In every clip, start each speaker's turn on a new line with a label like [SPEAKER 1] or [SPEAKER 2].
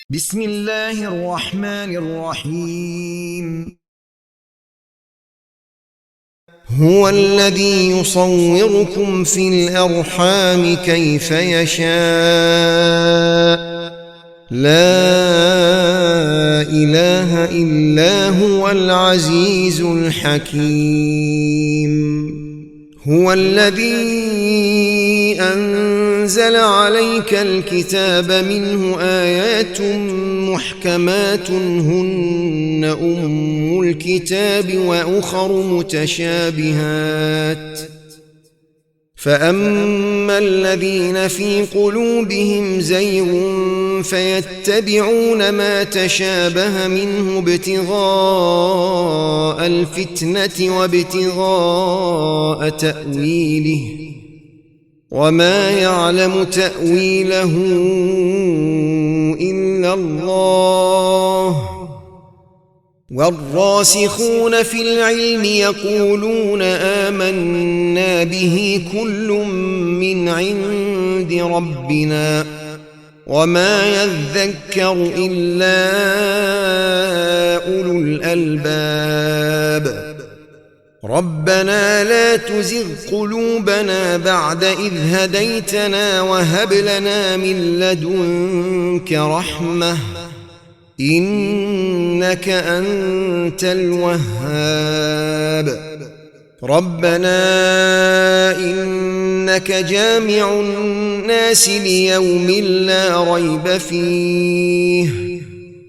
[SPEAKER 1] بسم الله الرحمن الرحيم. هو الذي يصوركم في الأرحام كيف يشاء. لا إله إلا هو العزيز الحكيم. هو الذي أنزل عليك الكتاب منه آيات محكمات هن أم الكتاب وأخر متشابهات فأما الذين في قلوبهم زيغ فيتبعون ما تشابه منه ابتغاء الفتنة وابتغاء تأويله وما يعلم تأويله إلا الله والراسخون في العلم يقولون آمنا به كل من عند ربنا وما يذكر إلا أولو الألباب. ربنا لا تزغ قلوبنا بعد إذ هديتنا وهب لنا من لدنك رحمة إنك أنت الوهاب. ربنا إنك جامع الناس ليوم لا ريب فيه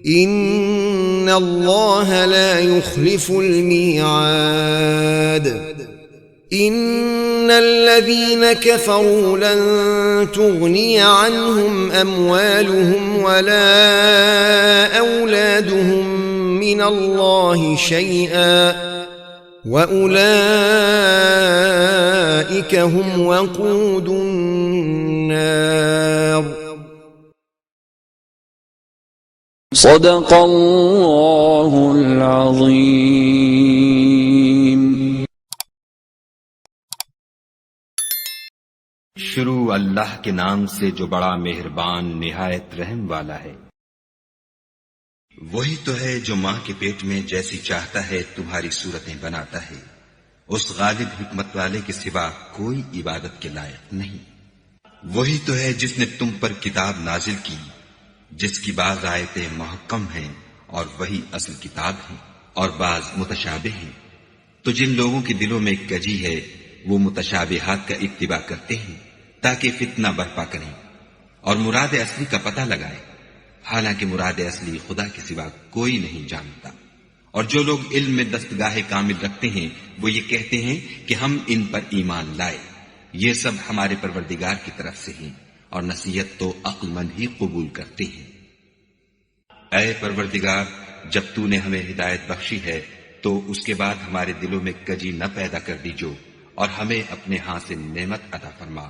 [SPEAKER 1] إن الله لا يخلف الميعاد. إن الذين كفروا لن تغني عنهم أموالهم ولا أولادهم من الله شيئا وأولئك هم وقود النار.
[SPEAKER 2] صدق الله العظيم.
[SPEAKER 3] शुरू अल्लाह के नाम से जो बड़ा मेहरबान निहायत रहम वाला है। वही तो है जो माँ के पेट में जैसी चाहता है तुम्हारी सूरतें बनाता है। उस गालिब हिकमत वाले के सिवा कोई इबादत के लायक नहीं। वही तो है जिसने तुम पर किताब नाजिल की जिसकी बाज आयतें महकम हैं और वही असल किताब है और बाज मुतशाबिह हैं। तो जिन लोगों के दिलों में कजी है वो मुतशाबिहात का इत्तिबा करते हैं ताकि फितना बर्पा करें और मुराद असली का पता लगाएं, हालांकि मुराद असली खुदा के सिवा कोई नहीं जानता। और जो लोग इल्म में दस्तगाहे कामिल रखते हैं वो ये कहते हैं कि हम इन पर ईमान लाए। ये सब हमारे परवरदिगार की तरफ से हैं और नसीहत तो अक्लमंद ही कबूल करते हैं। ऐ परवरदिगार, जब तूने हमें हिदायत बख्शी है तो उसके बाद हमारे दिलों में कजी न पैदा कर दीजो और हमें अपने हाथ से नेमत अता फरमा।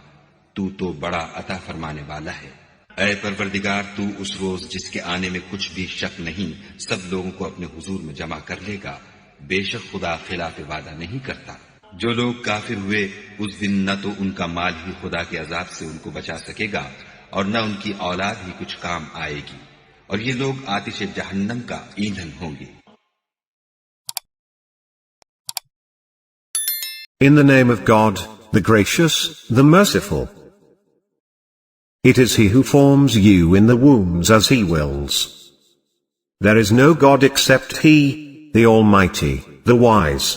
[SPEAKER 3] तू तो बड़ा अता फरमाने वाला है। ऐ परवरदिगार, तू उस रोज जिसके आने में कुछ भी शक नहीं सब लोगों को अपने हुजूर में जमा कर लेगा। बेशक खुदा खिलाफ वादा नहीं करता। जो लोग काफिर हुए उस दिन न तो उनका माल ही खुदा के अजाब से उनको बचा सकेगा और न उनकी औलाद ही कुछ काम आएगी और ये लोग आतिश जहन्नम का ईंधन होंगे।
[SPEAKER 4] In the name of God, the Gracious, the Merciful. It is He who forms you in the wombs as He wills. There is no God except He, the Almighty, the Wise.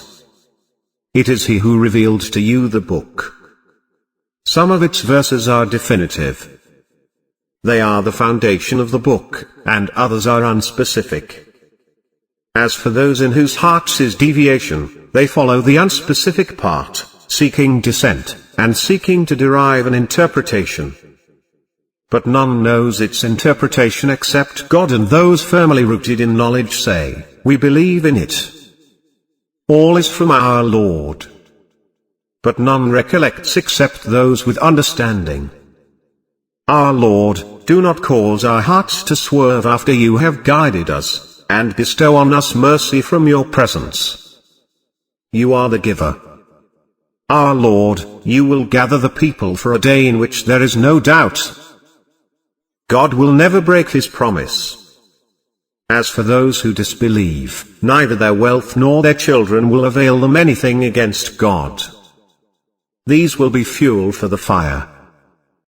[SPEAKER 4] It is He who revealed to you the book. Some of its verses are definitive. They are the foundation of the book, and others are unspecific. As for those in whose hearts is deviation, they follow the unspecific part, seeking dissent, and seeking to derive an interpretation. But none knows its interpretation except God, and those firmly rooted in knowledge say, we believe in it. All is from our Lord. But none recollects except those with understanding. Our Lord, do not cause our hearts to swerve after you have guided us, and bestow on us mercy from your presence. You are the giver. Our Lord, you will gather the people for a day in which there is no doubt. God will never break His promise. As for those who disbelieve, neither their wealth nor their children will avail them anything against God. These will be fuel for the fire.